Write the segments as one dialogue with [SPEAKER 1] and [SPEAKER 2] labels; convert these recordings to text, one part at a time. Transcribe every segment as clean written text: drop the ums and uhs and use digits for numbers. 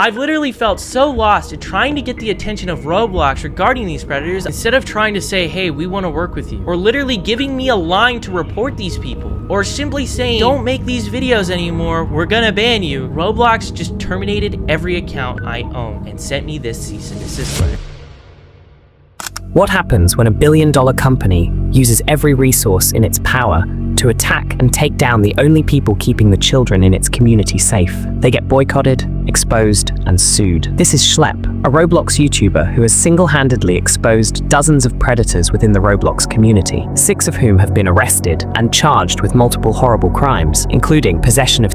[SPEAKER 1] I've literally felt so lost in trying to get the attention of Roblox regarding these predators instead of trying to say, hey, we want to work with you, or literally giving me a line to report these people, or simply saying, don't make these videos anymore, we're gonna ban you. Roblox just terminated every account I own and sent me this cease and desist letter.
[SPEAKER 2] What happens when a billion-dollar company uses every resource in its power to attack and take down the only people keeping the children in its community safe? They get boycotted, exposed, and sued. This is Schlepp, a Roblox YouTuber who has single-handedly exposed dozens of predators within the Roblox community, 6 of whom have been arrested and charged with multiple horrible crimes, including possession of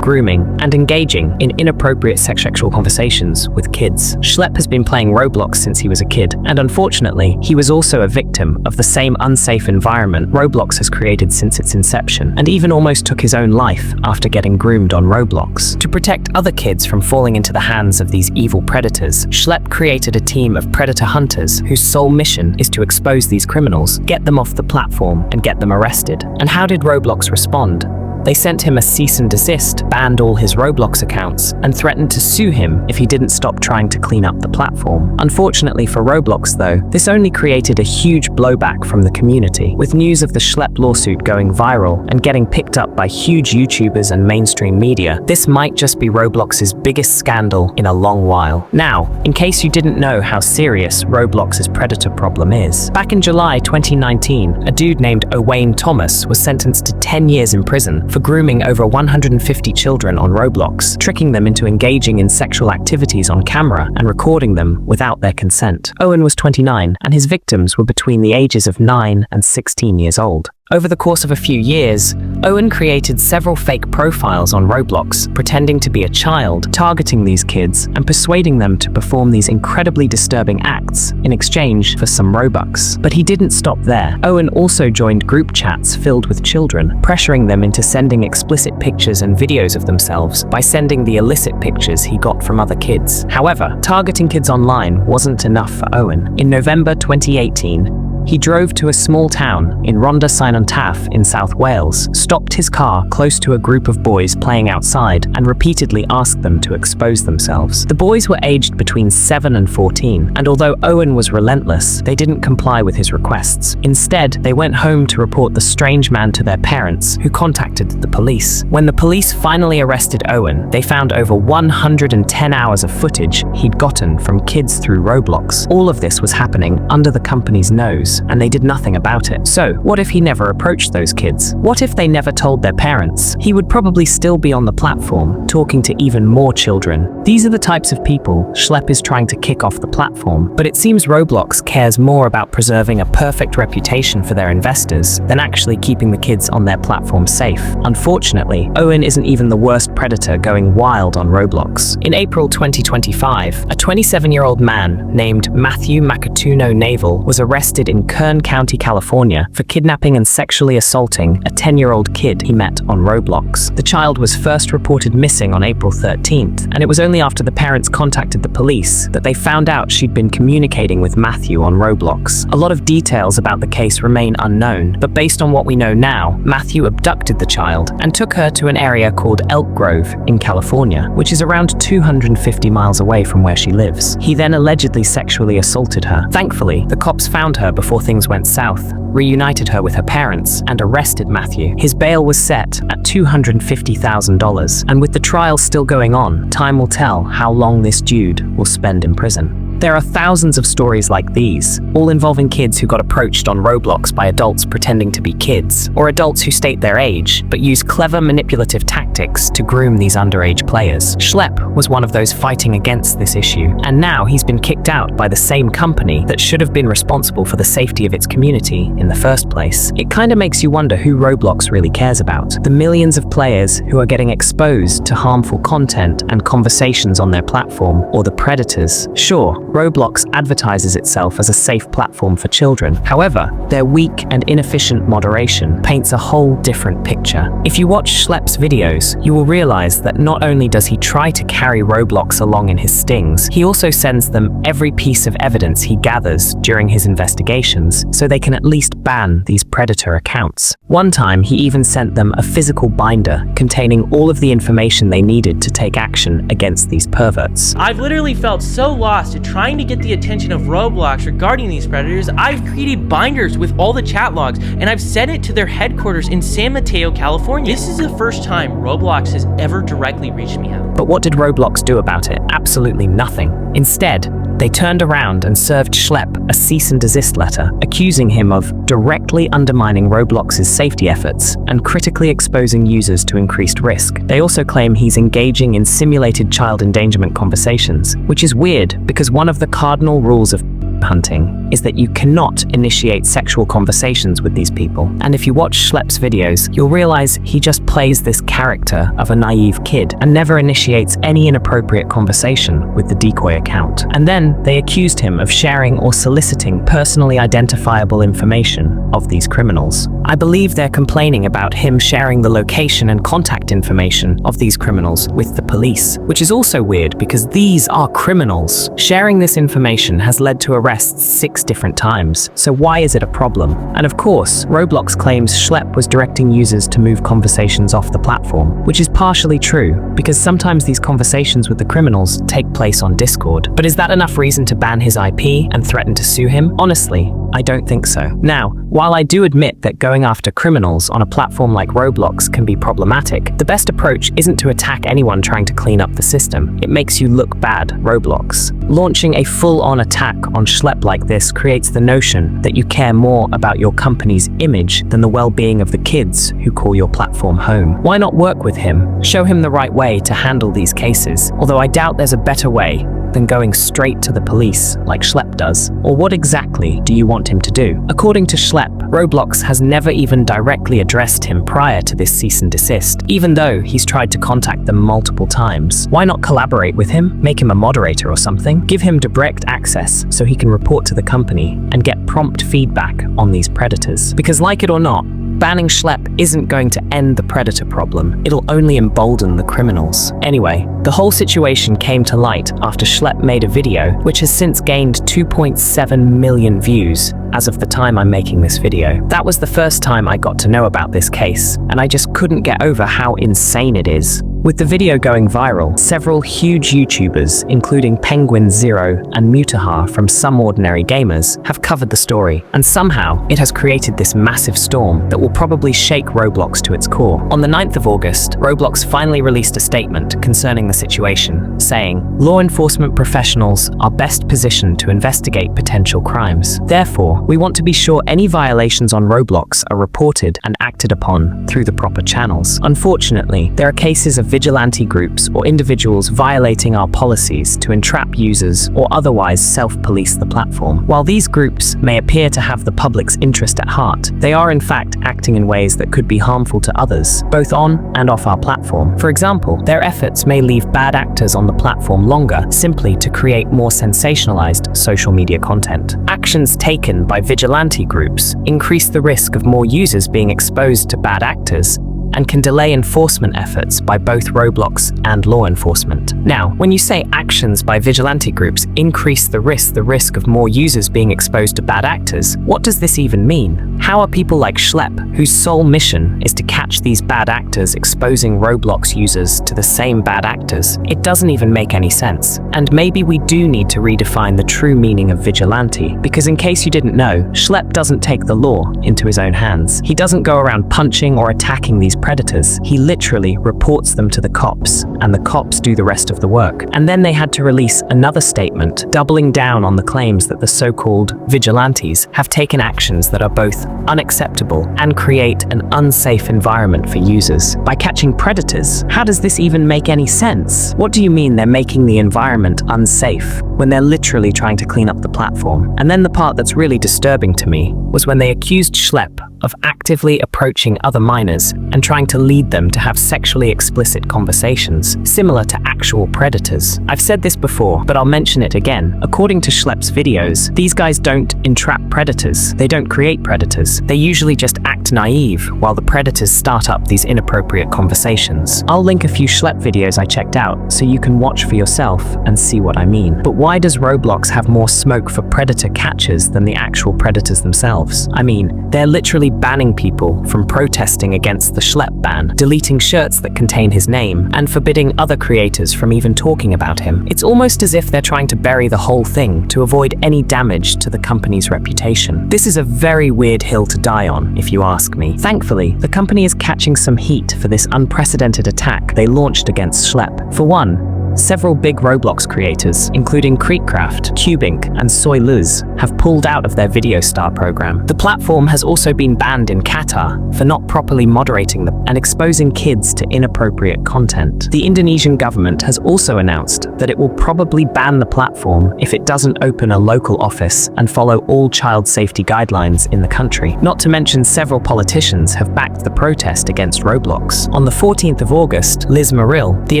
[SPEAKER 2] grooming, and engaging in inappropriate sexual conversations with kids. Schlepp has been playing Roblox since he was a kid, and unfortunately, he was also a victim of the same unsafe environment Roblox has created since its inception, and even almost took his own life after getting groomed on Roblox. To protect other kids from falling into the hands of these evil predators, Schlepp created a team of predator hunters whose sole mission is to expose these criminals, get them off the platform, and get them arrested. And how did Roblox respond? They sent him a cease and desist, banned all his Roblox accounts, and threatened to sue him if he didn't stop trying to clean up the platform. Unfortunately for Roblox though, this only created a huge blowback from the community, with news of the Schlepp lawsuit going viral and getting picked up by huge YouTubers and mainstream media. This might just be Roblox's biggest scandal in a long while. Now, in case you didn't know how serious Roblox's predator problem is, back in July 2019, a dude named Owain Thomas was sentenced to 10 years in prison for grooming over 150 children on Roblox, tricking them into engaging in sexual activities on camera and recording them without their consent. Owen was 29, and his victims were between the ages of 9 and 16 years old. Over the course of a few years, Owen created several fake profiles on Roblox, pretending to be a child, targeting these kids, and persuading them to perform these incredibly disturbing acts in exchange for some Robux. But he didn't stop there. Owen also joined group chats filled with children, pressuring them into sending explicit pictures and videos of themselves by sending the illicit pictures he got from other kids. However, targeting kids online wasn't enough for Owen. In November 2018, he drove to a small town in Rhondda Cynon Taf in South Wales, stopped his car close to a group of boys playing outside, and repeatedly asked them to expose themselves. The boys were aged between 7 and 14, and although Owen was relentless, they didn't comply with his requests. Instead, they went home to report the strange man to their parents, who contacted the police. When the police finally arrested Owen, they found over 110 hours of footage he'd gotten from kids through Roblox. All of this was happening under the company's nose, and they did nothing about it. So, what if he never approached those kids? What if they never told their parents? He would probably still be on the platform, talking to even more children. These are the types of people Schlepp is trying to kick off the platform, but it seems Roblox cares more about preserving a perfect reputation for their investors than actually keeping the kids on their platform safe. Unfortunately, Owen isn't even the worst predator going wild on Roblox. In April 2025, a 27-year-old man named Matthew Makatuno Naval was arrested in Kern County, California, for kidnapping and sexually assaulting a 10-year-old kid he met on Roblox. The child was first reported missing on April 13th, and it was only after the parents contacted the police that they found out she'd been communicating with Matthew on Roblox. A lot of details about the case remain unknown, but based on what we know now, Matthew abducted the child and took her to an area called Elk Grove in California, which is around 250 miles away from where she lives. He then allegedly sexually assaulted her. Thankfully, the cops found her before things went south, reunited her with her parents, and arrested Matthew. His bail was set at $250,000, and with the trial still going on, time will tell how long this dude will spend in prison. There are thousands of stories like these, all involving kids who got approached on Roblox by adults pretending to be kids, or adults who state their age, but use clever manipulative tactics to groom these underage players. Schlepp was one of those fighting against this issue, and now he's been kicked out by the same company that should have been responsible for the safety of its community in the first place. It kinda makes you wonder who Roblox really cares about. The millions of players who are getting exposed to harmful content and conversations on their platform, or the predators? Sure, Roblox advertises itself as a safe platform for children. However, their weak and inefficient moderation paints a whole different picture. If you watch Schlepp's videos, you will realize that not only does he try to carry Roblox along in his stings, he also sends them every piece of evidence he gathers during his investigations so they can at least ban these predator accounts. One time, he even sent them a physical binder containing all of the information they needed to take action against these perverts.
[SPEAKER 1] I've literally felt so lost at trying to get the attention of Roblox regarding these predators. I've created binders with all the chat logs, and I've sent it to their headquarters in San Mateo, California. This is the first time Roblox has ever directly reached me out.
[SPEAKER 2] But what did Roblox do about it? Absolutely nothing. Instead, they turned around and served Schlepp a cease and desist letter, accusing him of directly undermining Roblox's safety efforts and critically exposing users to increased risk. They also claim he's engaging in simulated child endangerment conversations, which is weird because one of the cardinal rules of hunting is that you cannot initiate sexual conversations with these people. And if you watch Schlepp's videos, you'll realize he just plays this character of a naive kid and never initiates any inappropriate conversation with the decoy account. And then they accused him of sharing or soliciting personally identifiable information of these criminals. I believe they're complaining about him sharing the location and contact information of these criminals with the police, which is also weird because these are criminals. Sharing this information has led to arrests 6 different times, so why is it a problem? And of course, Roblox claims Schlepp was directing users to move conversations off the platform, which is partially true, because sometimes these conversations with the criminals take place on Discord. But is that enough reason to ban his IP and threaten to sue him? Honestly, I don't think so. Now, while I do admit that going after criminals on a platform like Roblox can be problematic, the best approach isn't to attack anyone trying to clean up the system. It makes you look bad, Roblox. Launching a full-on attack on Schlepp like this creates the notion that you care more about your company's image than the well-being of the kids who call your platform home. Why not work with him? Show him the right way to handle these cases, although I doubt there's a better way than going straight to the police like Schlepp does. Or what exactly do you want him to do? According to Schlepp, Roblox has never even directly addressed him prior to this cease and desist, even though he's tried to contact them multiple times. Why not collaborate with him? Make him a moderator or something? Give him direct access so he can report to the company and get prompt feedback on these predators. Because like it or not, banning Schlepp isn't going to end the predator problem. It'll only embolden the criminals. Anyway, the whole situation came to light after Schlepp made a video, which has since gained 2.7 million views as of the time I'm making this video. That was the first time I got to know about this case, and I just couldn't get over how insane it is. With the video going viral, several huge YouTubers, including Penguin Zero and Mutahar from Some Ordinary Gamers, have covered the story, and somehow it has created this massive storm that will probably shake Roblox to its core. On the 9th of August, Roblox finally released a statement concerning the situation, saying, "Law enforcement professionals are best positioned to investigate potential crimes. Therefore, we want to be sure any violations on Roblox are reported and acted upon through the proper channels. Unfortunately, there are cases of vigilante groups or individuals violating our policies to entrap users or otherwise self-police the platform. While these groups may appear to have the public's interest at heart, they are in fact acting in ways that could be harmful to others, both on and off our platform. For example, their efforts may leave bad actors on the platform longer simply to create more sensationalized social media content. Actions taken by vigilante groups increase the risk of more users being exposed to bad actors and can delay enforcement efforts by both Roblox and law enforcement. Now, when you say actions by vigilante groups increase the risk of more users being exposed to bad actors, what does this even mean? How are people like Schlepp, whose sole mission is to catch these bad actors exposing Roblox users to the same bad actors? It doesn't even make any sense. And maybe we do need to redefine the true meaning of vigilante, because in case you didn't know, Schlepp doesn't take the law into his own hands. He doesn't go around punching or attacking these predators. He literally reports them to the cops, and the cops do the rest of the work. And then they had to release another statement doubling down on the claims that the so-called vigilantes have taken actions that are both unacceptable, and create an unsafe environment for users. By catching predators, how does this even make any sense? What do you mean they're making the environment unsafe when they're literally trying to clean up the platform? And then the part that's really disturbing to me was when they accused Schlepp of actively approaching other minors and trying to lead them to have sexually explicit conversations, similar to actual predators. I've said this before, but I'll mention it again. According to Schlepp's videos, these guys don't entrap predators. They don't create predators. They usually just act naive while the predators start up these inappropriate conversations. I'll link a few Schlepp videos I checked out so you can watch for yourself and see what I mean. But why does Roblox have more smoke for predator catchers than the actual predators themselves? I mean, they're literally banning people from protesting against the Schlepp ban, deleting shirts that contain his name, and forbidding other creators from even talking about him. It's almost as if they're trying to bury the whole thing to avoid any damage to the company's reputation. This is a very weird hill to die on, if you ask me. Thankfully, the company is catching some heat for this unprecedented attack they launched against Schlepp. For one, several big Roblox creators, including Creekcraft, Cubink, and Soyluz, have pulled out of their Video Star program. The platform has also been banned in Qatar for not properly moderating them and exposing kids to inappropriate content. The Indonesian government has also announced that it will probably ban the platform if it doesn't open a local office and follow all child safety guidelines in the country. Not to mention several politicians have backed the protest against Roblox. On the 14th of August, Liz Muriel, the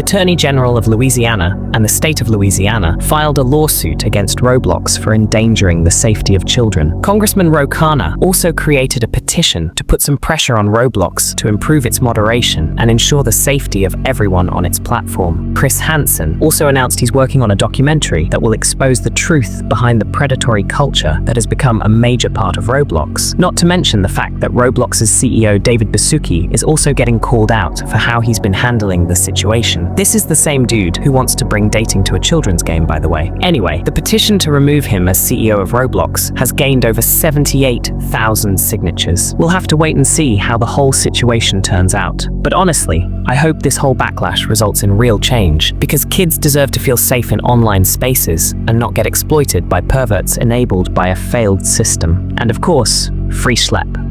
[SPEAKER 2] Attorney General of Louisiana and the state of Louisiana, filed a lawsuit against Roblox for endangering the safety of children. Congressman Ro Khanna also created a petition to put some pressure on Roblox to improve its moderation and ensure the safety of everyone on its platform. Chris Hansen also announced he's working on a documentary that will expose the truth behind the predatory culture that has become a major part of Roblox. Not to mention the fact that Roblox's CEO David Baszucki is also getting called out for how he's been handling the situation. This is the same dude who wants to bring dating to a children's game, by the way. Anyway, the petition to remove him as CEO of Roblox has gained over 78,000 signatures. We'll have to wait and see how the whole situation turns out. But honestly, I hope this whole backlash results in real change, because kids deserve to feel safe in online spaces and not get exploited by perverts enabled by a failed system. And of course, free Schlepp.